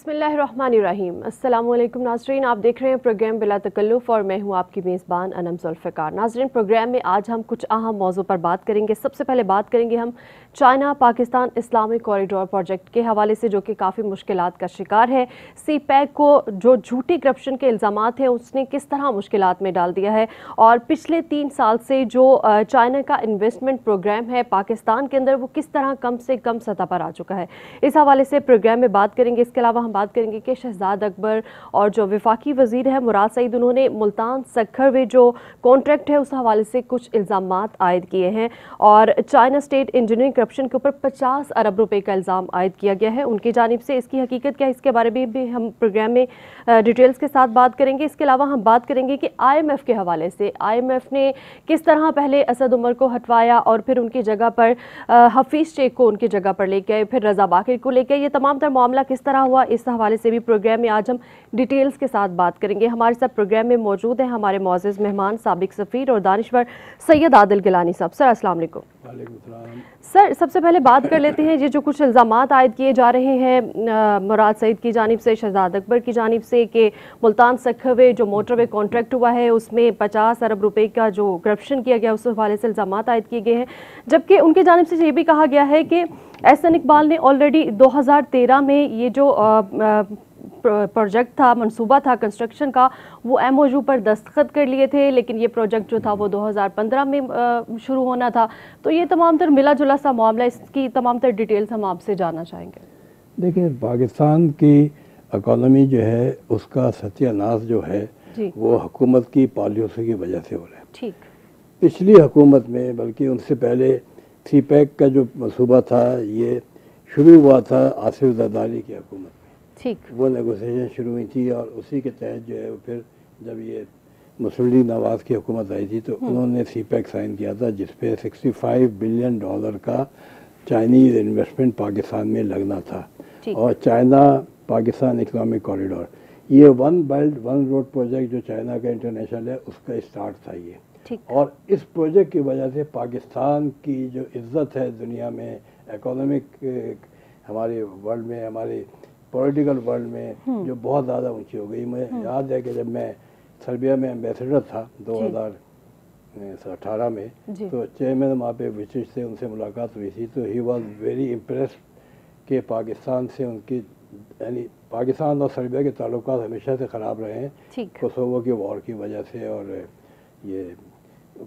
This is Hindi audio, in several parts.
बिस्मिल्लाहिर्रहमानिर्रहीम। अस्सलाम वालेकुम नाज़रीन, आप देख रहे हैं प्रोग्राम बिला तकल्लुफ़ और मैं हूं आपकी मेज़बान अनम ज़ुल्फ़िकार। नाज़रीन, प्रोग्राम में आज हम कुछ अहम मौज़ू पर बात करेंगे। सबसे पहले बात करेंगे हम China Pakistan Islamic corridor project के हवाले से, जो कि काफ़ी मुश्किलात का शिकार है। सी-पैक को जो झूठी करप्शन के इल्ज़ामात हैं उसने किस तरह मुश्किलात में डाल दिया है, और पिछले 3 साल से जो चाइना का इन्वेस्टमेंट प्रोग्राम है पाकिस्तान के अंदर, वो किस तरह कम से कम सतह पर आ चुका है। इस हवाले से प्रोग्राम में बात करेंगे। इसके अलावा हम बात करेंगे कि शहजाद अकबर और जो वफाकी वजीर है मुराद सईद, उन्होंने मुल्तान सक्खरवे जो कॉन्ट्रैक्ट है उस हवाले से कुछ इल्ज़ामात आयद किए हैं, और चाइना स्टेट इंजीनियरिंग करप्शन के ऊपर 50 अरब रुपए का इल्ज़ाम आयद किया गया है उनकी जानिब से। इसकी हकीकत क्या है, इसके बारे में भी हम प्रोग्राम में डिटेल्स के साथ बात करेंगे। इसके अलावा हम बात करेंगे कि IMF के हवाले से IMF ने किस तरह पहले असद उमर को हटवाया और फिर उनकी जगह पर हफीज़ शेख को उनकी जगह पर लेके आए, फिर रजा बाकिर को लेके, ये तमाम तर मामला किस तरह हुआ, इस हवाले से भी प्रोग्राम में आज हम डिटेल्स के साथ बात करेंगे। हमारे साथ प्रोग्राम में मौजूद हैं हमारे मोअज़्ज़ज़ मेहमान साबिक सफ़ीर और दानिश्वर सैयद आदिल गिलानी साहब। सर अस्सलाम वालेकुम। सर, सबसे पहले बात कर लेते हैं, ये जो कुछ इल्ज़ामात आयद किए जा रहे हैं मुराद सईद की जानिब से, शहजाद अकबर की जानिब से, कि मुल्तान सक्खरवे जो मोटरवे कॉन्ट्रैक्ट हुआ है उसमें 50 अरब रुपए का जो करप्शन किया गया उस हवाले से इल्ज़ामात आयद किए गए हैं, जबकि उनकी जानिब से ये भी कहा गया है कि एहसन इकबाल ने ऑलरेडी 2013 में ये जो प्रोजेक्ट था, मंसूबा था कंस्ट्रक्शन का, वो MOU पर दस्तखत कर लिए थे, लेकिन ये प्रोजेक्ट जो था वो 2015 में शुरू होना था। तो ये तमाम तर मिला जुला सा मामला, इसकी तमाम तर डिटेल्स हम आपसे जानना चाहेंगे। देखिए, पाकिस्तान की इकॉनमी जो है उसका सत्यानाश जो है वो हुकूमत की पॉलिसी की वजह से हो रहा है। ठीक, पिछली हुकूमत में, बल्कि उनसे पहले सी-पैक का जो मंसूबा था ये शुरू हुआ था आसिफ जरदारी की हुकूमत में। ठीक, वो नेगोशिएशन शुरू हुई थी और उसी के तहत जो है फिर जब ये मुस्लिम लीग नवाज की हुकूमत आई थी तो उन्होंने सी-पैक साइन किया था, जिसपे $65 बिलियन का चाइनीज़ इन्वेस्टमेंट पाकिस्तान में लगना था। और चाइना पाकिस्तान इस्लामिक कॉरिडोर, ये one belt one road project जो चाइना का इंटरनेशनल है उसका स्टार्ट था ये। और इस प्रोजेक्ट की वजह से पाकिस्तान की जो इज्जत है दुनिया में, इकोनॉमिक हमारे वर्ल्ड में, हमारे पॉलिटिकल वर्ल्ड में जो बहुत ज़्यादा ऊंची हो गई। मुझे याद है कि जब मैं सर्बिया में एम्बेसडर था 2018 में, तो चेयरमैन वहाँ पे विशिष्ट से उनसे मुलाकात हुई थी, तो ही वॉज वेरी इम्प्रेस्ड कि पाकिस्तान से उनकी, यानी पाकिस्तान और सर्बिया के ताल्लुकात हमेशा से ख़राब रहे हैं कोसोवो की वॉर की वजह से और ये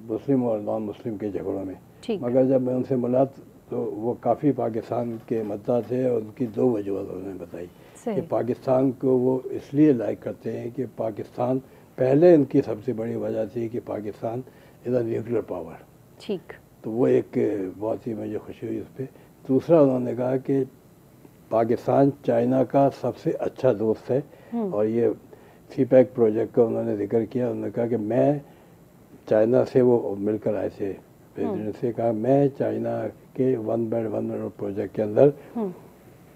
मुस्लिम और नॉन मुस्लिम के झगड़ों में। मगर जब मैं उनसे मिला तो वो काफ़ी पाकिस्तान के मद्दा थे और उनकी 2 वजूहत उन्होंने बताई कि पाकिस्तान को वो इसलिए लाइक करते हैं कि पाकिस्तान, पहले इनकी सबसे बड़ी वजह थी कि Pakistan is a nuclear power. ठीक, तो वो एक बहुत ही मुझे खुशी हुई उस पर। दूसरा उन्होंने कहा कि पाकिस्तान चाइना का सबसे अच्छा दोस्त है, और ये सी-पैक प्रोजेक्ट का उन्होंने जिक्र किया। उन्होंने कहा कि मैं चाइना से, वो मिलकर आए थे प्रेसिडेंट से, कहा मैं चाइना के one belt one road project के अंदर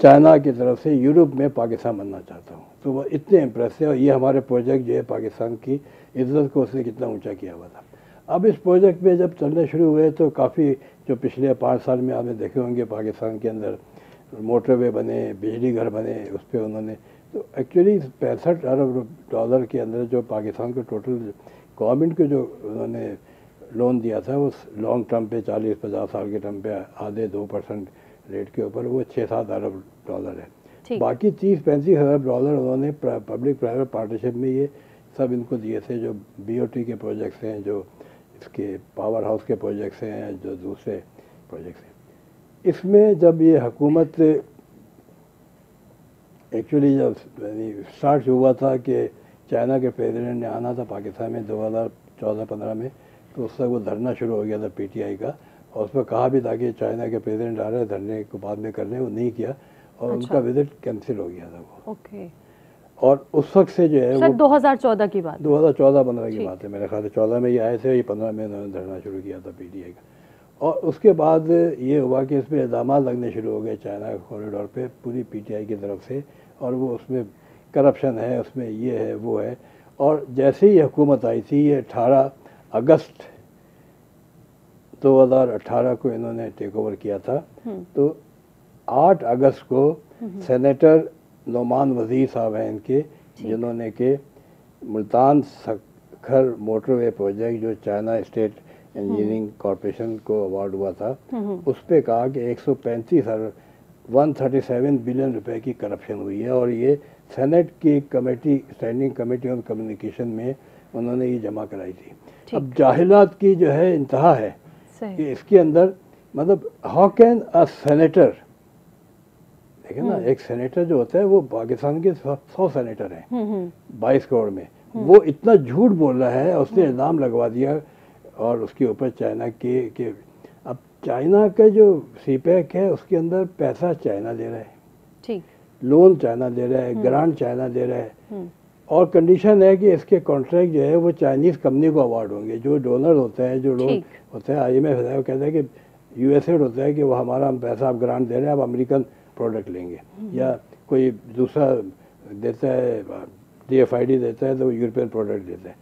चाइना की तरफ से यूरोप में पाकिस्तान बनना चाहता हूँ। तो वो इतने इम्प्रेस है, और ये हमारे प्रोजेक्ट जो है पाकिस्तान की इज्जत को उसने कितना ऊंचा किया हुआ था। अब इस प्रोजेक्ट में जब चलने शुरू हुए तो काफ़ी, जो पिछले 5 साल में आपने देखे होंगे पाकिस्तान के अंदर मोटरवे बने, बिजली घर बने, उस पर उन्होंने, तो एक्चुअली $65 अरब के अंदर जो पाकिस्तान को टोटल गवर्नमेंट को जो उन्होंने लोन दिया था वो लॉन्ग टर्म पे 40-50 साल के टर्म पे आधे 2% रेट के ऊपर, वो $6-7 अरब है। बाकी $30-35 अरब उन्होंने पब्लिक प्राइवेट पार्टनरशिप में ये सब इनको दिए थे, जो BOT के प्रोजेक्ट्स हैं, जो इसके पावर हाउस के प्रोजेक्ट्स हैं, जो दूसरे प्रोजेक्ट्स हैं। इसमें जब ये हुकूमत एक्चुअली जब स्टार्ट हुआ था कि चाइना के प्रेसिडेंट ने आना था पाकिस्तान में 2014-15 में, तो उस तक वो धरना शुरू हो गया था PTI का, और उसमें कहा भी था कि चाइना के प्रेसिडेंट आ रहे हैं, धरने को बाद में करने, वो नहीं किया और उनका विजिट कैंसिल हो गया था वो। और उस वक्त से जो है वो 2014 की बात, 2014-15 की बात है मेरे ख्याल से। 14 में ये आए थे, ये 15 में उन्होंने धरना शुरू किया था PTI का। और उसके बाद ये हुआ कि इसमें इल्ज़ाम लगने शुरू हो गए चाइना कॉरिडोर पे पूरी PTI की तरफ से, और वो उसमें करप्शन है, उसमें ये है वो है। और जैसे ही हुकूमत आई थी, ये 18 अगस्त 2018 को इन्होंने टेक ओवर किया था, तो 8 अगस्त को सेनेटर नोमान वजीर साहब हैं इनके, जिन्होंने के मुल्तान सखर मोटरवे प्रोजेक्ट जो चाइना स्टेट इंजीनियरिंग कॉरपोरेशन को अवार्ड हुआ था, उस पर कहा कि 137 बिलियन रुपए की करप्शन हुई है, और ये सेनेट की committee, standing committee on communication में उन्होंने ये जमा कराई थी। अब जाहिलात की जो है इंतहा है कि इसके अंदर मतलब हाउ कैन अ सेनेटर, देखें ना, एक सेनेटर जो होता है वो पाकिस्तान के 100 सेनेटर हैं 22 करोड़ में, वो इतना झूठ बोल रहा है, उसने इल्ज़ाम लगवा दिया और उसके ऊपर चाइना के अब चाइना का जो सीपैक है उसके अंदर पैसा चाइना दे रहा है, ठीक, लोन चाइना दे रहा है, ग्रांट चाइना दे रहा है, और कंडीशन है कि इसके कॉन्ट्रैक्ट जो है वो चाइनीज़ कंपनी को अवार्ड होंगे। जो डोनर होता है, जो लोग होते हैं, IMF है, वो कहता है कि USAID होता है कि वो हमारा हम पैसा आप ग्रांट दे रहे हैं, आप अमेरिकन प्रोडक्ट लेंगे, या कोई दूसरा देता है, DFID देता है तो यूरोपियन प्रोडक्ट देता है।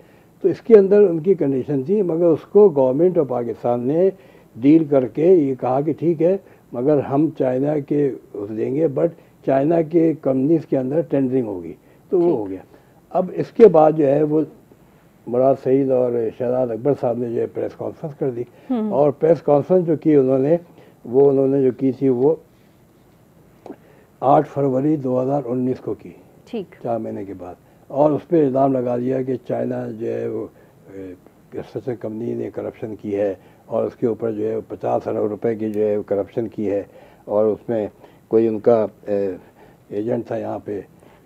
तो इसके अंदर उनकी कंडीशन थी, मगर उसको गवर्नमेंट ऑफ पाकिस्तान ने डील करके ये कहा कि ठीक है, मगर हम चाइना के देंगे, बट चाइना के कंपनीज के अंदर टेंडरिंग होगी, तो वो हो गया। अब इसके बाद जो है वो मुराद सईद और शहजाद अकबर साहब ने जो है प्रेस कॉन्फ्रेंस कर दी, और प्रेस कॉन्फ्रेंस जो की उन्होंने जो की थी वो 8 फरवरी 2019 को की, ठीक, 4 महीने के बाद, और उस पर इल्ज़ाम लगा दिया कि चाइना जो है वो कंस्ट्रक्शन कंपनी ने करप्शन की है, और उसके ऊपर जो है 50 अरब रुपए की जो है करप्शन की है, और उसमें कोई उनका एजेंट था यहाँ पे।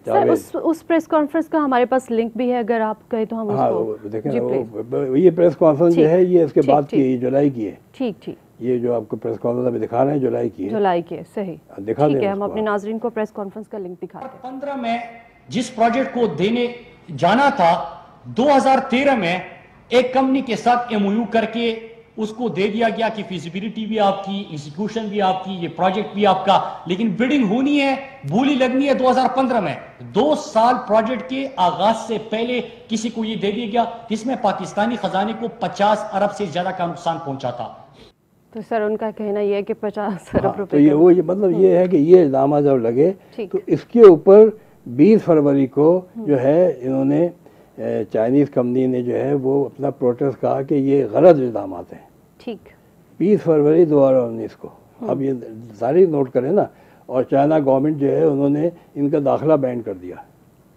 सर, उस प्रेस कॉन्फ्रेंस का हमारे पास लिंक भी है, अगर आप कहें तो हम उसको देखें। ये प्रेस कॉन्फ्रेंस जो है ये इसके बाद की, जुलाई की है, ठीक ठीक, ये जो आपको प्रेस कॉन्फ्रेंस अभी दिखा रहे हैं जुलाई की है, जुलाई की है, सही, दिखा दें, हम अपने नाजरीन को प्रेस कॉन्फ्रेंस का लिंक दिखा दें। 15 में जिस प्रोजेक्ट को देने जाना था, 2013 में एक कंपनी के साथ MOU करके उसको दे दिया गया कि फिजिबिलिटी भी आपकी, एग्जीक्यूशन भी आपकी, ये प्रोजेक्ट भी आपका, लेकिन बिडिंग होनी है, बोली लगनी है 2015 में। 2 साल प्रोजेक्ट के आगाज से पहले किसी को ये दे दिया गया, जिसमें पाकिस्तानी खजाने को 50 अरब से ज्यादा का नुकसान पहुंचा था। तो सर उनका कहना यह है कि 50 अरब रुपए, तो ये वो मतलब ये है कि ये इल्जाम जब लगे तो इसके ऊपर 20 फरवरी को जो है इन्होंने चाइनीज़ कंपनी ने जो है वो अपना प्रोटेस्ट कहा कि ये गलत इल्ज़ाम हैं, ठीक, 20 फरवरी 2019 को। अब ये सारी नोट करें ना, और चाइना गवर्नमेंट जो है उन्होंने इनका दाखिला बैन कर दिया,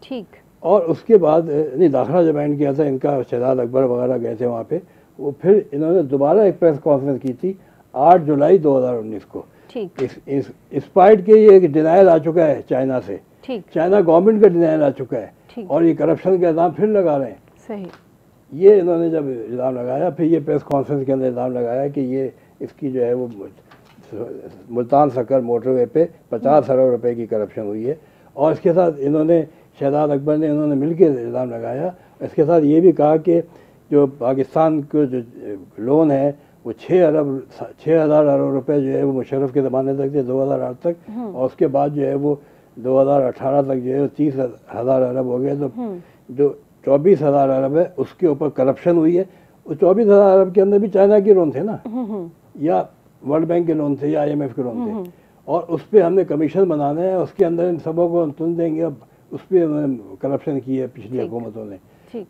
ठीक, और उसके बाद नहीं, दाखिला जो बैन किया था इनका, शहजाद अकबर वगैरह गए थे वहाँ पे, वो फिर इन्होंने दोबारा एक प्रेस कॉन्फ्रेंस की थी 8 जुलाई 2019 को, ठीक, स्पाइट के ये डिनायल आ चुका है चाइना से, ठीक, चाइना गवर्नमेंट का डिनायल आ चुका है, और ये करप्शन का इल्ज़ाम फिर लगा रहे हैं, सही। ये इन्होंने जब इल्ज़ाम लगाया, फिर ये प्रेस कॉन्फ्रेंस के अंदर इल्ज़ाम लगाया कि ये इसकी जो है वो मुल्तान सकर मोटरवे पे 50 अरब रुपए की करप्शन हुई है, और इसके साथ इन्होंने, शहजाद अकबर ने, इन्होंने मिलकर इल्ज़ाम लगाया। इसके साथ ये भी कहा कि जो पाकिस्तान को जो लोन है वो 6,000 अरब रुपए जो है वो मुशर्रफ के ज़माने तक थे, 2008 तक, और उसके बाद जो है वो 2018 तक जो है 30,000 अरब हो गए, तो जो 24,000 अरब है उसके ऊपर करप्शन हुई है। उस 24,000 अरब के अंदर भी चाइना के लोन थे ना, या वर्ल्ड बैंक के लोन थे, या IMF के लोन थे, और उस पर हमने कमीशन बनाना है, उसके अंदर इन सबों को तुन देंगे। अब उस पर उन्होंने करप्शन की है पिछली हुकूमतों ने,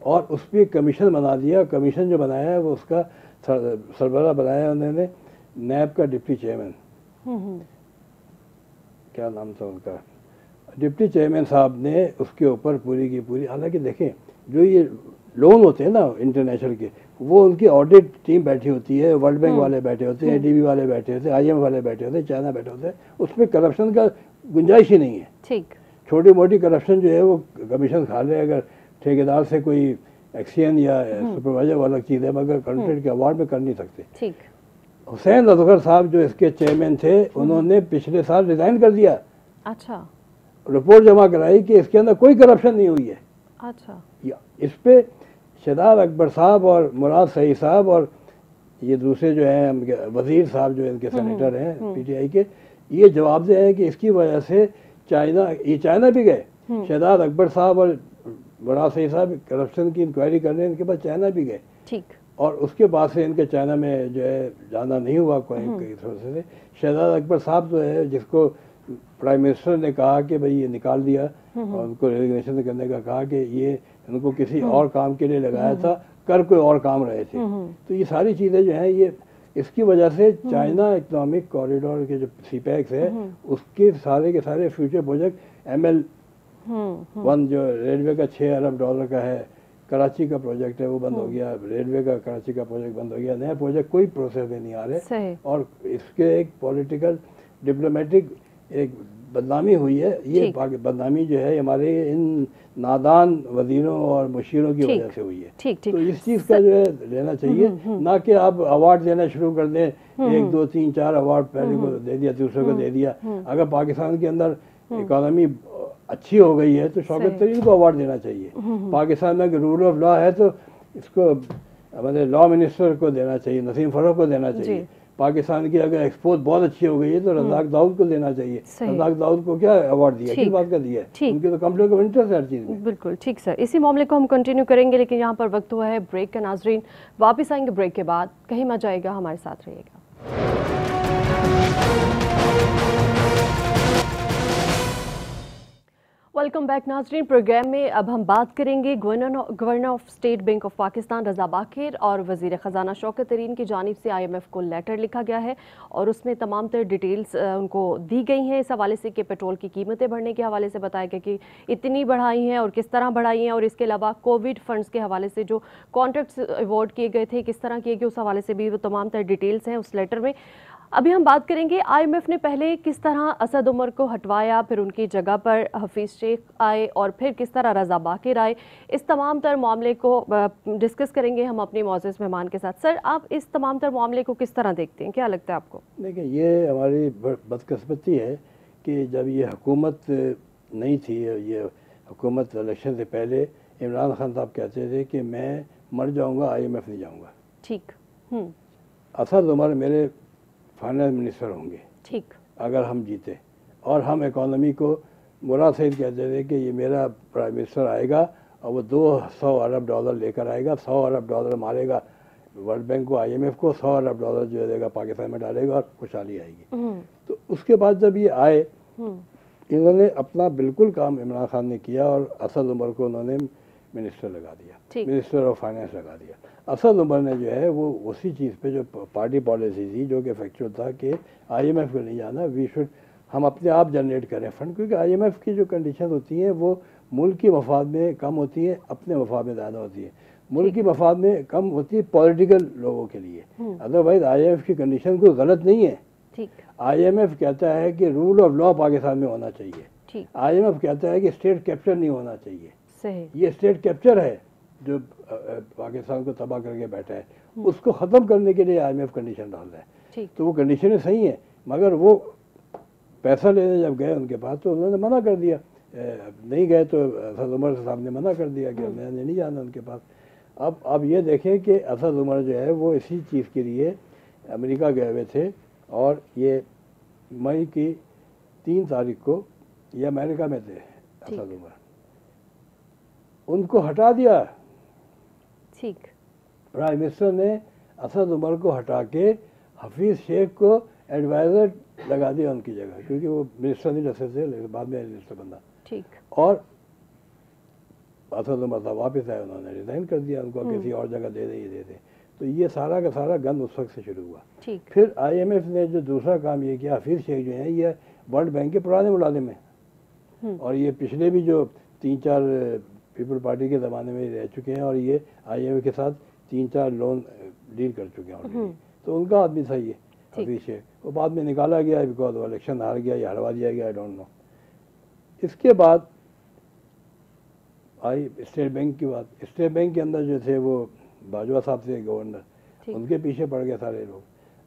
और उस पर कमीशन बना दिया। कमीशन जो बनाया है वो उसका सरबराह बनाया उन्होंने नैब का डिप्टी चेयरमैन, क्या नाम था उनका, डिप्टी चेयरमैन साहब ने उसके ऊपर पूरी की पूरी, हालांकि देखें जो ये लोन होते हैं ना इंटरनेशनल के, वो उनकी ऑडिट टीम बैठी होती है, वर्ल्ड बैंक वाले बैठे होते हैं, ADB वाले बैठे होते हैं, IMF वाले बैठे होते हैं, चाइना बैठे होते हैं, उसमें करप्शन का गुंजाइश ही नहीं है, ठीक, छोटी मोटी करप्शन जो है वो कमीशन खा ले, अगर ठेकेदार से कोई एक्शन या सुपरवाइजर वाला चीज़ है, मगर कॉन्ट्रैक्ट के अवार्ड में कर नहीं सकते, ठीक। हुसैन असगर साहब जो इसके चेयरमैन थे, उन्होंने पिछले साल रिजाइन कर दिया, अच्छा, रिपोर्ट जमा कराई कि इसके अंदर कोई करप्शन नहीं हुई है, अच्छा। इस पे शहजाद अकबर साहब और मुराद सईद साहब और ये दूसरे जो हैं वजीर साहब जो इनके सेनेटर हैं PTI के, ये जवाबदेह हैं कि इसकी वजह से चाइना भी गए, शहजाद अकबर साहब और मुराद सईद साहब करप्शन की इंक्वायरी करने इनके पास चाइना भी गए, ठीक, और उसके बाद से इनके चाइना में जो है जाना नहीं हुआ कोई सोर्स से। शहजाद अकबर साहब जो है जिसको प्राइम मिनिस्टर ने कहा कि भाई ये निकाल दिया और उनको रेजिग्नेशन करने का कहा कि ये उनको किसी और काम के लिए लगाया था, कर कोई और काम रहे थे। तो ये सारी चीज़ें जो हैं ये इसकी वजह से चाइना इकोनॉमिक कॉरिडोर के जो सीपैक्स है उसके सारे के सारे फ्यूचर प्रोजेक्ट ML1 जो रेलवे का 6 अरब डॉलर का है, कराची का प्रोजेक्ट है वो बंद हो गया, रेलवे का कराची का प्रोजेक्ट बंद हो गया, नया प्रोजेक्ट कोई प्रोसेस में नहीं आ रहे और इसके एक पॉलिटिकल डिप्लोमेटिक एक बदनामी हुई है। ये बदनामी जो है हमारे इन नादान वजीरों और मुशीरों की वजह से हुई है। तो इस चीज़ का जो है लेना चाहिए, ना कि आप अवार्ड देना शुरू कर दें, 1 2 3 4 अवार्ड पहले को दे दिया, दूसरे को दे दिया। अगर पाकिस्तान के अंदर इकोनॉमी अच्छी हो गई है तो शौकत तरीन को अवार्ड देना चाहिए। पाकिस्तान में अगर रूल ऑफ लॉ है तो इसको मतलब लॉ मिनिस्टर को देना चाहिए, नसीम फरोग को देना चाहिए। पाकिस्तान की अगर एक्सपोर्ट बहुत अच्छी हो गई है तो रज़ाक दाऊद को देना चाहिए। रज़ाक दाऊद को क्या अवार्ड दिया, किस बात का दिया है? उनकी तो कॉन्फ्लिक्ट ऑफ इंटरेस्ट है हर चीज़ में। बिल्कुल ठीक सर, इसी मामले को हम कंटिन्यू करेंगे, लेकिन यहाँ पर वक्त हुआ है ब्रेक का। नाजरीन वापस आएंगे ब्रेक के बाद, कहीं मत जाएगा, हमारे साथ रहिएगा। वेलकम बैक नाजरीन। प्रोग्राम में अब हम बात करेंगे governor of state bank of Pakistan Raza Baqir और वज़ीर ख़जाना शौकत तरीन की जानिब से IMF को लेटर लिखा गया है और उसमें तमाम तर डिटेल्स उनको दी गई हैं इस हवाले से कि पेट्रोल की कीमतें बढ़ने के हवाले से बताया गया कि इतनी बढ़ाई हैं और किस तरह बढ़ाई हैं, और इसके अलावा कोविड फंड्स के हवाले से जो कॉन्ट्रैक्ट्स अवॉर्ड किए गए थे किस तरह किए गए उस हवाले से भी वो तमाम तर डिटेल्स हैं उस लेटर में। अभी हम बात करेंगे IMF ने पहले किस तरह असद उमर को हटवाया, फिर उनकी जगह पर हफीज़ शेख आए और फिर किस तरह रज़ा बाकिर आए। इस तमाम तर मामले को डिस्कस करेंगे हम अपने मौजूद मेहमान के साथ। सर आप इस तमाम तर मामले को किस तरह देखते हैं, क्या लगता है आपको? देखिए ये हमारी बदकिस्मती है कि जब ये हुकूमत नहीं थी, ये हुकूमत इलेक्शन से पहले इमरान खान साहब कहते थे कि मैं मर जाऊँगा IMF नहीं जाऊँगा। ठीक। असद उमर मेरे फाइनेंस मिनिस्टर होंगे ठीक अगर हम जीते, और हम इकोनॉमी को मुराद सईद कहते थे कि ये मेरा प्राइम मिनिस्टर आएगा और वो 200 अरब डॉलर लेकर आएगा, 100 अरब डॉलर मारेगा वर्ल्ड बैंक को, IMF को, 100 अरब डॉलर जो देगा पाकिस्तान में डालेगा और खुशहाली आएगी। तो उसके बाद जब ये आए इन्होंने अपना बिल्कुल काम इमरान खान ने किया और असद उमर को उन्होंने मिनिस्टर लगा दिया, मिनिस्टर ऑफ फाइनेंस लगा दिया। असद उमर ने जो है वो उसी चीज़ पे जो पार्टी पॉलिसी थी जो कि फैक्चुअल था कि IMF को नहीं जाना, वी शुड हम अपने आप जनरेट करें फंड, क्योंकि IMF की जो कंडीशन होती हैं वो मुल्क की मफाद में कम होती हैं, अपने मफाद में ज़्यादा होती है। मुल्क की मफाद में कम होती है पॉलिटिकल लोगों के लिए, अदरवाइज IMF की कंडीशन कोई गलत नहीं है। IMF कहता है कि रूल ऑफ लॉ पाकिस्तान में होना चाहिए, IMF कहता है कि स्टेट कैप्चर नहीं होना चाहिए। ये स्टेट कैप्चर है जो पाकिस्तान को तबाह करके बैठा है, उसको ख़त्म करने के लिए IMF कंडीशन डाल रहा है। तो वो कंडीशनें सही हैं, मगर वो पैसा लेने जब गए उनके पास तो उन्होंने मना कर दिया, नहीं गए तो असद उमर साहब ने मना कर दिया कि मैंने नहीं जाना उनके पास। अब ये देखें कि असद उमर जो है वो इसी चीज़ के लिए अमेरिका गए हुए थे और ये मई की 3 तारीख को ये अमेरिका में थे असद उमर, उनको हटा दिया। प्राइम मिनिस्टर ने असद उमर को हटा के हफीज़ शेख को एडवाइज़र लगा दिया उनकी जगह, क्योंकि वो मिनिस्टर नहीं रह सकते, लेकिन बाद में मिनिस्टर बना। और असद उमर साहब वापस आए, उन्होंने रिज़ाइन कर दिया, उनको किसी और जगह दे दे। तो ये सारा का सारा गंद उस वक्त से शुरू हुआ। फिर IMF ने जो दूसरा काम ये किया, हफीज़ शेख जो है ये वर्ल्ड बैंक के पुराने मुलाजिम हैं और ये पिछले भी जो 3-4 पीपल पार्टी के ज़माने में रह चुके हैं और ये IMF के साथ 3-4 लोन डील कर चुके हैं ऑलरेडी। तो उनका आदमी था ये हफीज़ शेख, वो बाद में निकाला गया बिकॉज वो इलेक्शन हार गया या हरवा दिया गया, आई डोंट नो। इसके बाद आई स्टेट बैंक की बात। स्टेट बैंक के अंदर जो थे वो बाजवा साहब थे गवर्नर, उनके पीछे पड़ गए सारे लोग,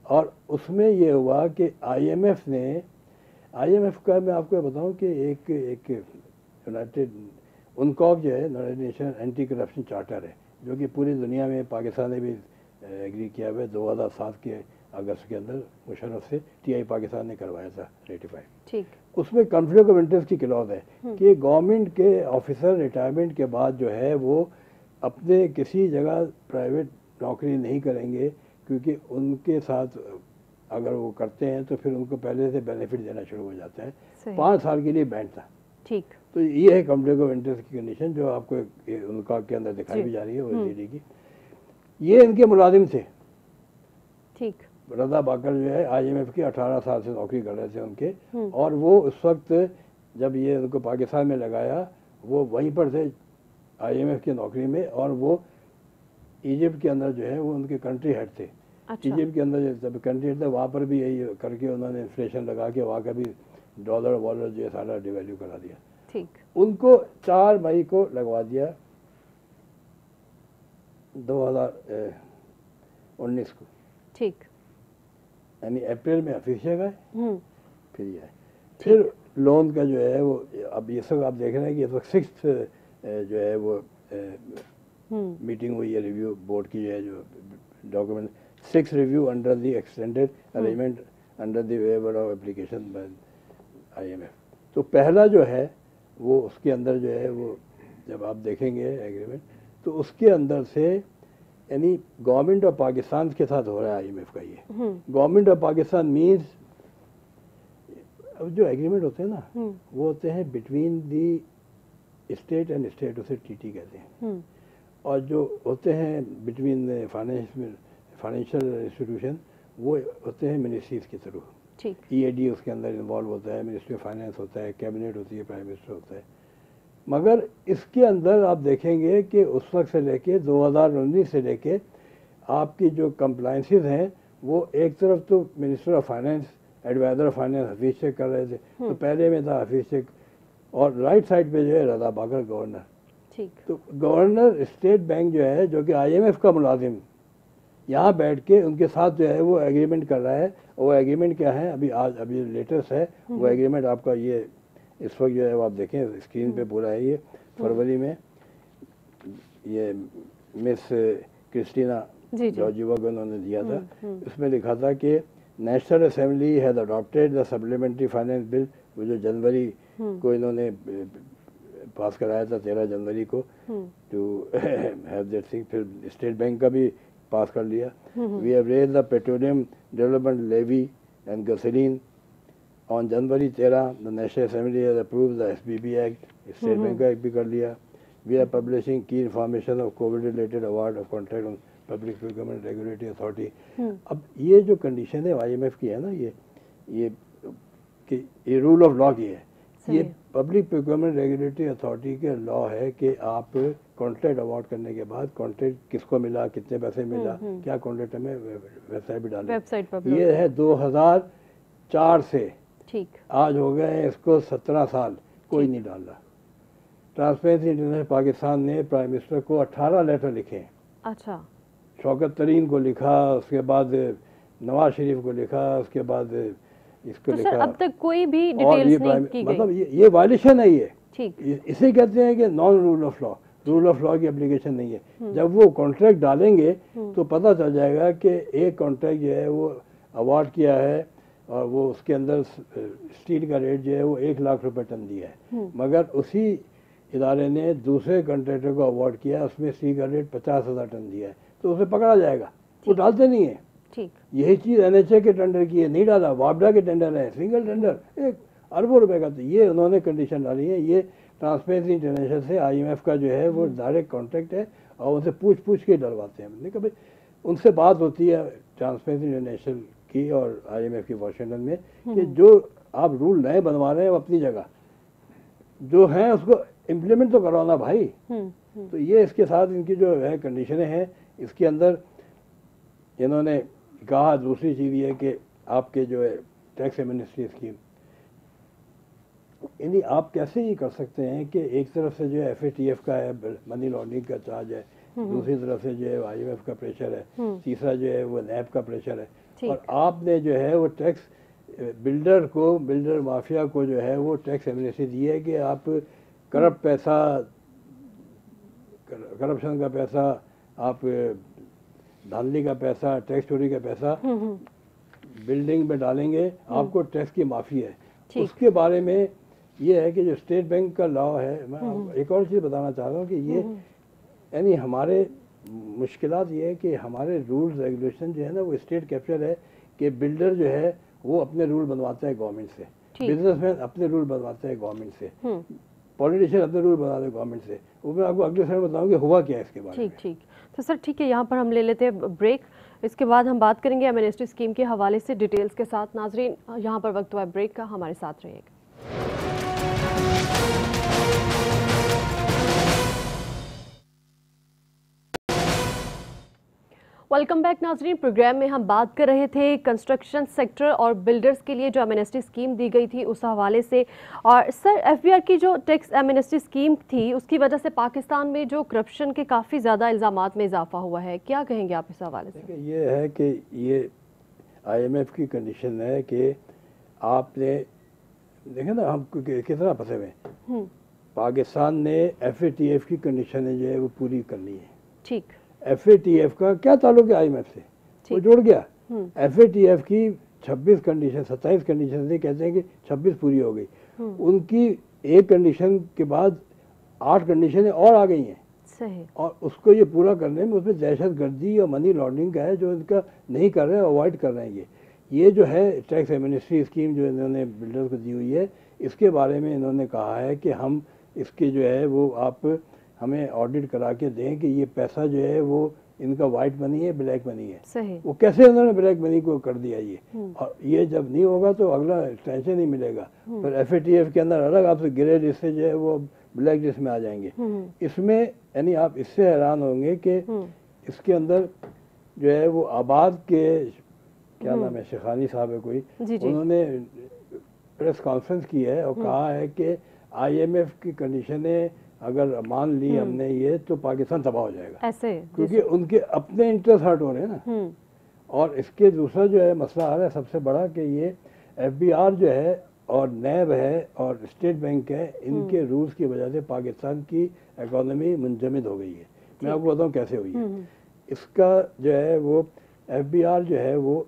और उसमें ये हुआ कि IMF का मैं आपको बताऊं कि एक यूनाइटेड उनकॉक जो है United nation anti corruption charter है, जो कि पूरी दुनिया में पाकिस्तान ने भी एग्री किया हुआ है। 2007 के अगस्त के अंदर मुशर्रफ से TI पाकिस्तान ने करवाया था रेटिफाई। उसमें कॉन्फ्लिक्ट ऑफ इंटरेस्ट की क्लॉज है कि गवर्नमेंट के ऑफिसर रिटायरमेंट के बाद जो है वो अपने किसी जगह प्राइवेट नौकरी नहीं करेंगे, क्योंकि उनके साथ अगर वो करते हैं तो फिर उनको पहले से बेनिफिट देना शुरू हो जाता है। 5 साल के लिए बैन था। ठीक। तो ये है कॉन्फ्लिक्ट ऑफ इंटरेस्ट की कंडीशन जो आपको उनका के अंदर दिखाई भी जा रही है ओएसडी की। ये इनके मुलाजिम थे। ठीक। रजा बाकर जो है IMF की 18 साल से नौकरी कर रहे थे उनके, और वो उस वक्त जब ये उनको पाकिस्तान में लगाया वो वहीं पर थे IMF की नौकरी में, और वो इजिप्ट के अंदर जो है वो उनके कंट्री हेड थे। अच्छा। इजिप्ट के अंदर जब कंट्री हेड थे वहाँ पर भी यही करके उन्होंने इन्फ्लेशन लगा के वहाँ का भी डॉलर वॉलर जो है सारा डिवैल्यू करा दिया। ठीक। उनको 4 मई को लगवा दिया 2019 को। ठीक। यानी अप्रैल में ऑफिशियल गए, फिर ये है, फिर लोन का जो है वो अब ये सब आप देख रहे हैं कि इस वक्त 6th जो है वो मीटिंग हुई है रिव्यू बोर्ड की, जो है जो document 6 review under the extended arrangement under the waiver of application by IMF। तो पहला जो है वो उसके अंदर जो है वो जब आप देखेंगे एग्रीमेंट तो उसके अंदर से यानी गवर्नमेंट ऑफ पाकिस्तान के साथ हो रहा है IMF का ये। गवर्नमेंट ऑफ पाकिस्तान मीन्स जो एग्रीमेंट होते हैं ना वो होते हैं between the state and state, उसे TT कहते हैं। और जो होते हैं बिटवीन फाइनेंशियल इंस्टीट्यूशन वो होते हैं मिनिस्ट्रीज के थ्रू। EAD उसके अंदर इन्वॉल्व होता है, मिनिस्ट्री ऑफ फाइनेंस होता है, कैबिनेट होती है, प्राइम मिनिस्टर होता है। मगर इसके अंदर आप देखेंगे कि उस वक्त से लेके 2019 से लेके आपकी जो कंप्लाइंसेस हैं वो एक तरफ तो minister of finance, adviser of finance Hafeez Shaikh कर रहे थे, तो पहले में था हफीज शेख, और राइट साइड पे जो है रजा बाकर गवर्नर। ठीक। तो गवर्नर स्टेट बैंक जो है जो कि IMF का मुलाजिम यहाँ बैठ के उनके साथ जो है वो एग्रीमेंट कर रहा है। वो एग्रीमेंट क्या है अभी लेटेस्ट है वो एग्रीमेंट आपका ये इस वक्त जो है वो आप देखें स्क्रीन पे पूरा है, ये फरवरी में ये मिस क्रिस्टीना जॉर्जिवा को उन्होंने दिया था। इसमें लिखा था कि national assembly has adopted the supplementary finance bill, वो जो जनवरी को इन्होंने पास कराया था 13 जनवरी को, टू हैव दैट थिंग। फिर स्टेट बैंक का भी पास कर लिया। We have raised the petroleum development levy and gasoline on January 13। The national assembly has approved the SBB act, state bank का एक्ट भी कर लिया। वी आर पब्लिशिंग की information of COVID related award of contract on public procurement regulatory authority. अब ये जो कंडीशन है IMF की है ना, ये रूल ऑफ लॉ की है, ये पब्लिक प्रोक्योरमेंट रेगुलेटरी अथॉरिटी के लॉ है कि आप कॉन्ट्रैक्ट अवार्ड करने के बाद कॉन्ट्रैक्ट किसको मिला, कितने पैसे मिला, क्या कॉन्ट्रैक्ट में वेबसाइट भी डालें। ये है 2004 से। ठीक। आज हो गए हैं इसको 17 साल, कोई नहीं डाल रहा। ट्रांसपेरेंसी इंटरनेशनल पाकिस्तान ने प्राइम मिनिस्टर को 18 लेटर लिखे हैं। अच्छा। शौकत तरीन को लिखा, उसके बाद नवाज शरीफ को लिखा, उसके बाद इसको तो लिखा। अब तक कोई भी डिटेल्स नहीं की गई। मतलब ये वायलेशन है ये। ठीक। इसे कहते हैं कि non rule of law, rule of law की एप्लीकेशन नहीं है। जब वो कॉन्ट्रैक्ट डालेंगे तो पता चल जाएगा कि एक कॉन्ट्रैक्ट जो है वो अवार्ड किया है और वो उसके अंदर स्टील का रेट जो है वो 1 लाख रुपए टन दिया है, मगर उसी इदारे ने दूसरे कॉन्ट्रैक्टर को अवार्ड किया, उसमें स्टील का रेट 50,000 टन दिया है, तो उसे पकड़ा जाएगा। वो डालते नहीं है। ठीक। यही चीज़ NHA के टेंडर की है, नहीं डाला। वापडा के टेंडर है, सिंगल टेंडर 1 अरबों रुपए का, तो ये उन्होंने कंडीशन डाली है। ये ट्रांसपेरेंसी इंटरनेशनल से IMF का जो है वो डायरेक्ट कॉन्ट्रैक्ट है और उनसे पूछ के डलवाते हैं। नहीं कभी उनसे बात होती है ट्रांसपेरेंसी इंटरनेशनल की और IMF की वाशिंगटन में कि जो आप रूल नए बनवा रहे हैं वो अपनी जगह जो हैं उसको इम्प्लीमेंट तो करो ना भाई। तो ये इसके साथ इनकी जो है कंडीशनें हैं, इसके अंदर इन्होंने कहा। दूसरी चीज़ ये कि आपके जो है टैक्स एमनेस्टी स्कीम, यानी आप कैसे ये कर सकते हैं कि एक तरफ से जो है FATF का है, मनी लॉन्ड्रिंग का चार्ज है, दूसरी तरफ से जो है IMF का प्रेशर है, तीसरा जो है वो NAB का प्रेशर है, और आपने जो है वो टैक्स बिल्डर माफिया को जो है वो टैक्स एमनेस्टी दी है कि आप करप्शन का पैसा, आप धांधली का पैसा, टैक्स चोरी का पैसा बिल्डिंग में डालेंगे, आपको टैक्स की माफ़ी है। उसके बारे में ये है कि जो स्टेट बैंक का लॉ है, मैं एक और चीज़ बताना चाह रहा हूँ कि ये यानी हमारे मुश्किलात ये है कि हमारे रूल्स रेगुलेशन जो है ना वो स्टेट कैप्चर है कि बिल्डर जो है वो अपने रूल बनवाता है गवर्नमेंट से, बिजनेसमैन अपने रूल बनवाते हैं गवर्नमेंट से, पॉलिटिशियन अपने रूल बनाते हैं गवर्नमेंट से। वो मैं आपको अगले समय बताऊंगी हुआ क्या है इसके बारे में। ठीक। तो सर ठीक है, यहाँ पर हम ले लेते हैं ब्रेक। इसके बाद हम बात करेंगे एमनेस्टी स्कीम के हवाले से डिटेल्स के साथ। नाजरीन, यहाँ पर वक्त हुआ है ब्रेक का, हमारे साथ रहिएगा। वेलकम बैक नाजरीन। प्रोग्राम में हम बात कर रहे थे कंस्ट्रक्शन सेक्टर और बिल्डर्स के लिए जो एमनेस्टी स्कीम दी गई थी उस हवाले से। और सर, एफबीआर की जो टैक्स एमनेस्टी स्कीम थी उसकी वजह से पाकिस्तान में जो करप्शन के काफ़ी ज़्यादा इल्ज़ामात में इजाफा हुआ है, क्या कहेंगे आप इस हवाले से? ये है कि ये IMF की कंडीशन है कि आपने देखे ना हम कितना फंसे हुए। पाकिस्तान ने FATF की कंडीशन जो है वो पूरी करनी है। ठीक। FATF का क्या ताल्लुक है IMF से? वो जुड़ गया। FATF की 26 कंडीशन 27 कंडीशन से कहते हैं कि 26 पूरी हो गई। उनकी एक कंडीशन के बाद 8 कंडीशनें और आ गई हैं। सही। और उसको ये पूरा करने में उसमें दहशत गर्दी और मनी लॉन्ड्रिंग का है जो इनका नहीं कर रहे हैं, अवॉइड कर रहे हैं। ये जो है टैक्स एमनेस्टी स्कीम जो इन्होंने बिल्डर्स को दी हुई है, इसके बारे में इन्होंने कहा है कि हम इसके जो है वो आप हमें ऑडिट करा के दें कि ये पैसा जो है वो इनका वाइट मनी है, ब्लैक मनी है। सही। वो कैसे उन्होंने ब्लैक मनी को कर दिया ये, और ये जब नहीं होगा तो अगला टेंशन नहीं मिलेगा। पर FATF के अंदर अलग आपसे ग्रे लिस्ट से जो है वो ब्लैक लिस्ट में आ जाएंगे। इसमें यानी आप इससे हैरान होंगे कि इसके अंदर जो है वो आबाद के क्या नाम है, शेखानी साहब है कोई, उन्होंने प्रेस कॉन्फ्रेंस की है और कहा है कि IMF की कंडीशनें अगर मान ली हमने ये तो पाकिस्तान तबाह हो जाएगा, ऐसे क्योंकि उनके अपने इंटरेस्ट हर्ट हो रहे हैं ना। और इसके दूसरा जो है मसला आ रहा है सबसे बड़ा कि ये FBR जो है और NAB है और स्टेट बैंक है, इनके रूल्स की वजह से पाकिस्तान की इकोनॉमी मुंजमद हो गई है। मैं आपको बताऊं कैसे हुई है। इसका जो है वो FBR जो है वो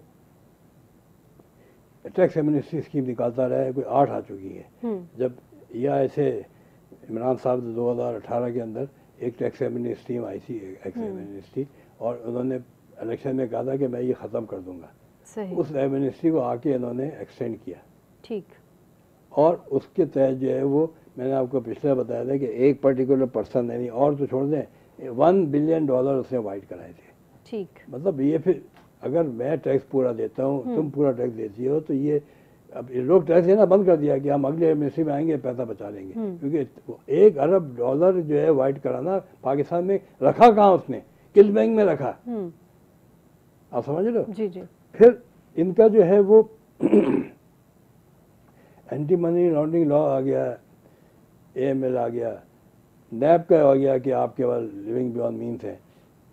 टैक्स एमनेस्टी स्कीम निकालता रहा है, कोई 8 आ चुकी है। जब यह ऐसे इमरान साहब 2018 के अंदर एक टैक्स एमनेस्टी आई थी, एमनेस्टी, और उन्होंने इलेक्शन में कहा था कि मैं ये ख़त्म कर दूंगा। सही। उस एमनेस्टी को आके इन्होंने एक्सटेंड किया। ठीक। और उसके तहत जो है वो मैंने आपको पिछले बताया था कि एक पर्टिकुलर पर्सन यानी और तो छोड़ दें $1 बिलियन उसने वाइट कराए थे। ठीक। मतलब ये फिर अगर मैं टैक्स पूरा देता हूँ, तुम पूरा टैक्स देती हो, तो ये अब लोग टैक्स देना बंद कर दिया कि हम अगले एमनेस्टी में आएंगे पैसा बचा लेंगे। क्योंकि $1 अरब जो है वाइट कराना पाकिस्तान में रखा कहाँ उसने, किस बैंक में रखा, आप समझ रहे हो? जी जी। फिर इनका जो है वो एंटी मनी लॉन्ड्रिंग लॉ आ गया, AML आ गया, NAB का आ गया कि आपके पास लिविंग बियॉन्ड मीन्स है।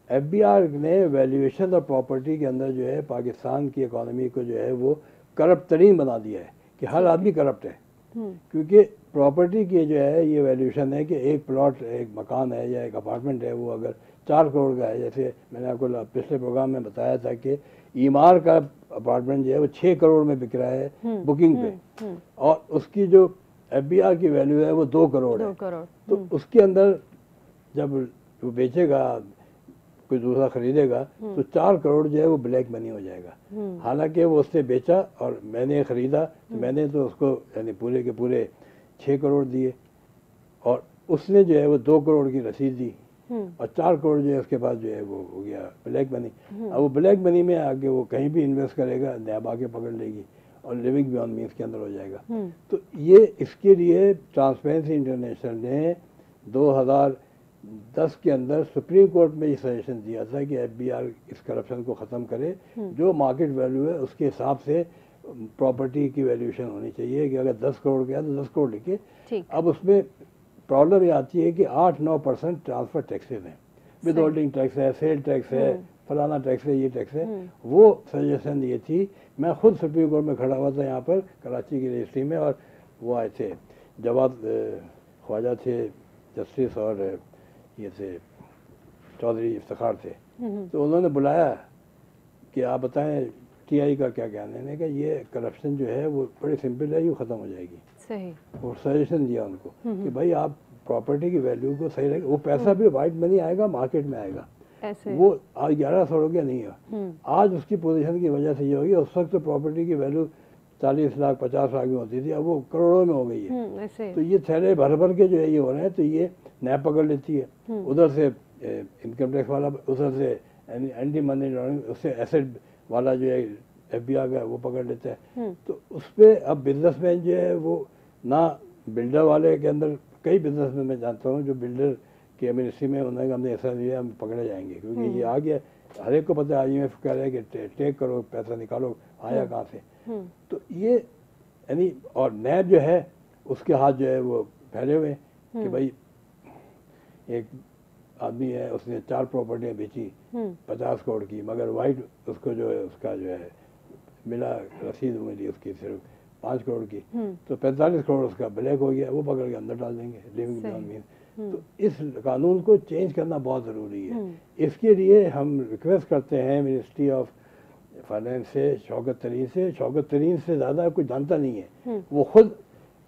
FBR ने वैल्यूएशन और प्रॉपर्टी के अंदर जो है पाकिस्तान की इकोनॉमी को जो है वो करप्ट तरीन बना दिया है कि हर आदमी करप्ट है। क्योंकि प्रॉपर्टी की जो है ये वैल्यूएशन है कि एक प्लॉट, एक मकान है या एक अपार्टमेंट है, वो अगर 4 करोड़ का है, जैसे मैंने आपको पिछले प्रोग्राम में बताया था कि ईमार का अपार्टमेंट जो है वो 6 करोड़ में बिक रहा है बुकिंग पे, और उसकी जो FBR की वैल्यू है वो 2 करोड़ है। तो उसके अंदर जब वो बेचेगा, कोई दूसरा खरीदेगा, तो 4 करोड़ जो है वो ब्लैक मनी हो जाएगा। हालांकि वो उससे बेचा और मैंने खरीदा, तो मैंने तो उसको यानी पूरे के पूरे 6 करोड़ दिए, और उसने जो है वो 2 करोड़ की रसीद दी, और 4 करोड़ जो है उसके पास जो है वो हो गया ब्लैक मनी। अब वो ब्लैक मनी में आगे वो कहीं भी इन्वेस्ट करेगा, NAB आके पकड़ लेगी और लिविंग बियॉन्ड मीन्स के अंदर हो जाएगा। तो ये इसके लिए ट्रांसपेरेंसी इंटरनेशनल ने 2010 के अंदर सुप्रीम कोर्ट में ये सजेशन दिया था कि FBR इस करप्शन को ख़त्म करे, जो मार्केट वैल्यू है उसके हिसाब से प्रॉपर्टी की वैल्यूएशन होनी चाहिए कि अगर 10 करोड़ गया तो 10 करोड़ लिखे। अब उसमें प्रॉब्लम ये आती है कि 8-9% ट्रांसफ़र टैक्सेस हैं, विद होल्डिंग टैक्स है, सेल टैक्स है, फलाना टैक्स है, ये टैक्स है। वो सजेशन ये थी, मैं खुद सुप्रीम कोर्ट में खड़ा हुआ था यहाँ पर कराची की रजिस्ट्री में, और वो आए थे जवाब ख्वाजा थे जस्टिस, और ये थे चौधरी इफ्तिखार थे। तो उन्होंने बुलाया कि आप बताएं TI का क्या कहना है। मैंने कहा ये करप्शन जो है वो बड़ी सिंपल है, यूँ ख़त्म हो जाएगी। सही। और सजेशन दिया उनको कि भाई आप प्रॉपर्टी की वैल्यू को सही रखें, वो पैसा भी वाइट मनी आएगा, मार्केट में आएगा। ऐसे वो आज 1100 हो गया नहीं है। आज उसकी पोजीशन की वजह से ये होगी, उस वक्त तो प्रॉपर्टी की वैल्यू 40 लाख 50 लाख में होती थी, अब वो करोड़ों में हो गई है। ऐसे तो ये थैले भर भर के जो है ये हो रहे हैं, तो ये नैब पकड़ लेती है, उधर से इनकम टैक्स वाला, उधर से एंटी मनी लॉन्ड्रिंग, उससे एसेट वाला जो है FBI का वो पकड़ लेता है। तो उस पर अब बिजनेसमैन जो है वो ना, बिल्डर वाले के अंदर कई बिजनेसमैन मैं जानता हूँ जो बिल्डर के मिनिस्ट्री में उन्होंने हमने ऐसा दिया, हम पकड़े जाएंगे, क्योंकि ये आ गया, हर एक को पता है IMF कह रहा है कि टेक करो, पैसा निकालो, आया कहाँ से। तो ये यानी, और नैब जो है उसके हाथ जो है वो फैले हुए कि भाई एक आदमी है, उसने 4 प्रॉपर्टियाँ बेची 50 करोड़ की, मगर वाइट उसको जो है उसका जो है मिला, रसीद मिली उसकी सिर्फ 5 करोड़ की, तो 45 करोड़ उसका ब्लैक हो गया, वो पकड़ के अंदर डाल देंगे लिविंग बियॉन्ड मीन। तो इस कानून को चेंज करना बहुत ज़रूरी है। इसके लिए हम रिक्वेस्ट करते हैं मिनिस्ट्री ऑफ फाइनेंस से, शौकत तरीन से ज़्यादा कोई जानता नहीं है। वो खुद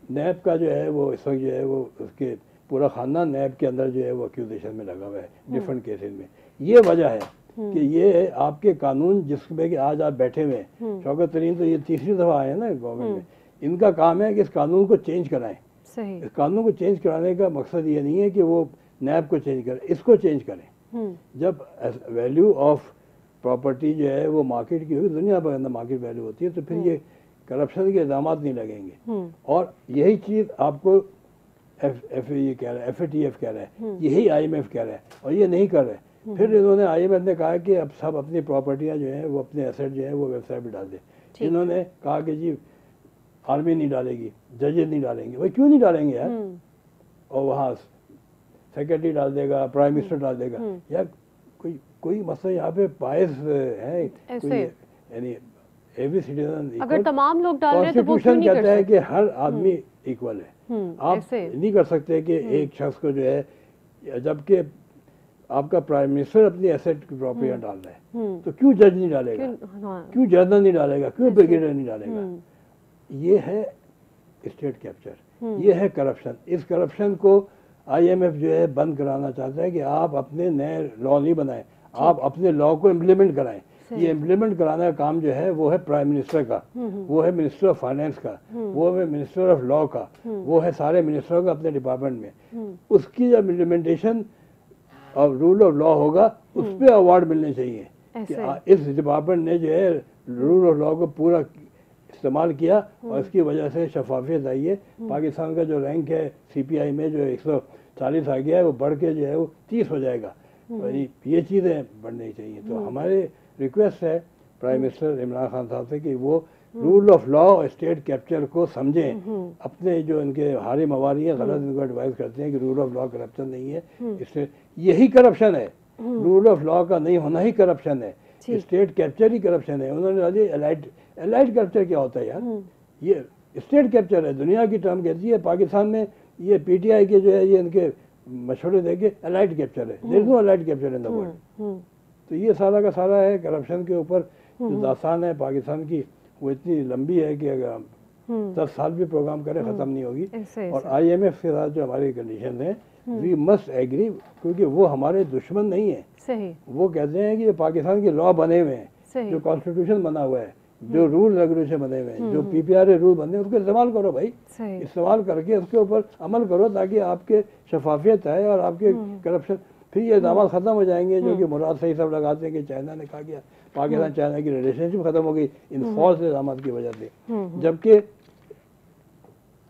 नैब का जो है वो इस वक्त जो है वो उसके पूरा खानदान नैब के अंदर जो है वो एक्यूजेशन में लगा हुआ है डिफरेंट केसेस में। ये वजह है कि ये आपके कानून जिसमें कि आज आप बैठे हुए हैं, शौकत तरीन तो ये तीसरी दफ़ा आए हैं ना गवर्नमेंट में, इनका काम है कि इस कानून को चेंज कराएं। सही। इस कानून को चेंज कराने का मकसद ये नहीं है कि वो नैब को चेंज करें, इसको चेंज करें। जब वैल्यू ऑफ प्रॉपर्टी जो है वो मार्केट की होगी, दुनिया भर अंदर मार्केट वैल्यू होती है, तो फिर ये करप्शन के इल्ज़ाम नहीं लगेंगे। और यही चीज़ आपको ये कह रहा है, FATF कह रहा है, यही IMF कह रहा है, और ये नहीं कर रहे। फिर इन्होंने IMF ने कहा कि अब सब अपनी प्रॉपर्टियां जो हैं वो अपने एसेट जो है वो वेबसाइट पर डाल दें। इन्होंने कहा कि जी आर्मी नहीं डालेगी, जजेस नहीं डालेंगे। भाई क्यों नहीं डालेंगे यार? और वहाँ सेक्रेटरी डाल देगा, प्राइम मिनिस्टर डाल देगा। यार कोई मसला यहाँ पे बायस है, यानी एवरी सिटीजन, अगर तमाम लोग डाल रहे हैं तो वो क्यों कॉन्स्टिट्यूशन नहीं कर कहता है सकते? कि हर आदमी इक्वल है। आप नहीं कर सकते कि एक शख्स को जो है, जबकि आपका प्राइम मिनिस्टर अपनी एसेट की प्रॉपर्टी डाल रहा है, तो क्यों जज नहीं डालेगा, क्यों जनरल नहीं डालेगा, क्यों ब्रिगेडियर नहीं डालेगा? ये है स्टेट कैप्चर, ये है करप्शन। इस करप्शन को IMF जो है बंद कराना चाहता है कि आप अपने नए लॉ नहीं बनाएं, आप अपने लॉ को इम्प्लीमेंट कराएं। ये इम्प्लीमेंट कराने का काम जो है वो है प्राइम मिनिस्टर का, वो है मिनिस्टर ऑफ फाइनेंस का, वो है मिनिस्टर ऑफ लॉ का, वो है सारे मिनिस्टरों का अपने डिपार्टमेंट में। उसकी जब इम्प्लीमेंटेशन और रूल ऑफ लॉ होगा, उस पर अवार्ड मिलने चाहिए कि इस डिपार्टमेंट ने जो है रूल ऑफ लॉ को पूरा इस्तेमाल किया और इसकी वजह से शफाफियत आई है। पाकिस्तान का जो रैंक है CPI में जो 140 आ गया है, वो बढ़ के जो है वो 30 हो जाएगा। तो ये चीज़ें बढ़नी चाहिए। तो हमारे रिक्वेस्ट है प्राइम मिनिस्टर इमरान खान साहब से कि वो रूल ऑफ लॉ और स्टेट कैप्चर को समझें। अपने जो इनके हारे मवारी है गलत इनको एडवाइस करते हैं कि रूल ऑफ लॉ करप्शन नहीं है, इससे यही करप्शन है। रूल ऑफ लॉ का नहीं होना ही करप्शन है, स्टेट कैप्चर ही करप्शन है। उन्होंने डाली एलाइड कैप्चर। क्या होता है यार? ये स्टेट कैप्चर है, दुनिया की टर्म कहती है। पाकिस्तान में ये PTI के जो है ये इनके मशवरे देके एलाइड कैप्चर है, there is no elite capture in the world. तो ये सारा का सारा है करप्शन के ऊपर जो दास्तान है पाकिस्तान की, वो इतनी लंबी है कि अगर हम 10 साल भी प्रोग्राम करें ख़त्म नहीं होगी। और IMF के साथ जो हमारी कंडीशन है, वी मस्ट एग्री, क्योंकि वो हमारे दुश्मन नहीं है। सही। वो कहते हैं कि पाकिस्तान के लॉ बने हुए हैं, जो कॉन्स्टिट्यूशन बना हुआ है, जो रूल रेगुलेशन बने हुए हैं, जो PPRA रूल बने हैं, उसको इस्तेमाल करो भाई। इस्तेमाल करके उसके ऊपर अमल करो ताकि आपके शफाफियत आए और आपके करप्शन, फिर ये इल्ज़ाम ख़त्म हो जाएंगे जो कि मुराद सही सब लगाते हैं कि चाइना ने कहा गया, पाकिस्तान चाइना की रिलेशनशिप ख़त्म हो गई इन फॉल्स इल्ज़ाम की वजह से। जबकि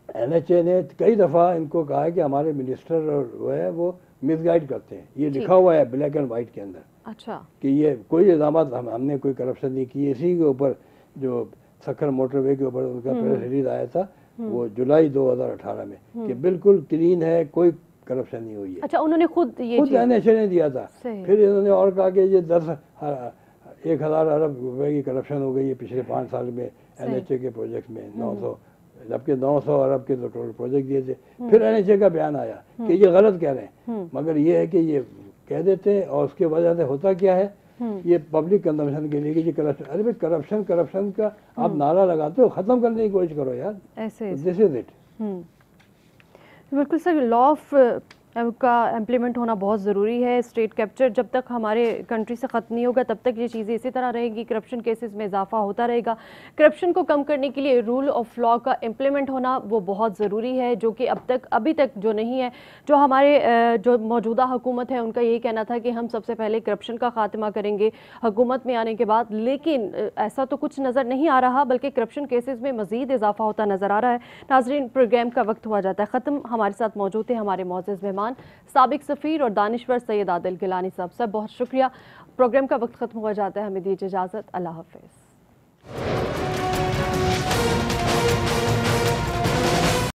NHA ने कई दफ़ा इनको कहा है कि हमारे मिनिस्टर और वो है वो मिसगाइड करते हैं। ये लिखा हुआ है ब्लैक एंड वाइट के अंदर। अच्छा। कि ये कोई इल्ज़ाम हमने कोई करप्शन नहीं की। इसी के ऊपर जो सखर मोटरवे के ऊपर उनका प्रेस रिलीज आया था वो जुलाई 2018 में कि बिल्कुल क्लीन है, कोई करप्शन नहीं हुई है। अच्छा, उन्होंने खुद NHA ने दिया था। फिर इन्होंने और कहा कि ये 1,000 अरब रुपए की करप्शन हो गई है पिछले 5 साल में NHA के प्रोजेक्ट में, 900, जबकि 900 अरब के तो टोटल प्रोजेक्ट दिए थे। फिर NHA का बयान आया कि ये गलत कह रहे हैं, मगर ये है कि ये कह देते हैं और उसके वजह से होता क्या है, ये पब्लिक कंजम्पशन के लिए कि करप्शन। अरे भाई करप्शन का आप नारा लगाते हो, खत्म करने की कोशिश करो यार। ऐसे दिस इज इट। बिल्कुल सर। लॉ ऑफ का इम्प्लीमेंट होना बहुत ज़रूरी है। स्टेट कैप्चर जब तक हमारे कंट्री से ख़त्म नहीं होगा तब तक ये चीज़ें इसी तरह रहेंगी, करप्शन केसेस में इजाफा होता रहेगा। करप्शन को कम करने के लिए रूल ऑफ लॉ का इम्प्लीमेंट होना वो बहुत ज़रूरी है, जो कि अभी तक जो नहीं है। जो हमारे जो मौजूदा हुकूमत है उनका यही कहना था कि हम सबसे पहले करप्शन का खात्मा करेंगे हुकूमत में आने के बाद, लेकिन ऐसा तो कुछ नज़र नहीं आ रहा, बल्कि करप्शन केसेस में मज़ीद इजाफा होता नज़र आ रहा है। नाज़रीन, प्रोग्राम का वक्त हुआ जाता है ख़त्म। हमारे साथ मौजूद थे हमारे मोअज़्ज़ज़ मेहमान साबिक सफ़ीर और दानिश्वर सैयद आदिल गिलानी साहब, बहुत शुक्रिया। प्रोग्राम का वक्त ख़त्म हुआ जाता है, हमें दीजिए इजाज़त। अल्लाह हाफ़िज़।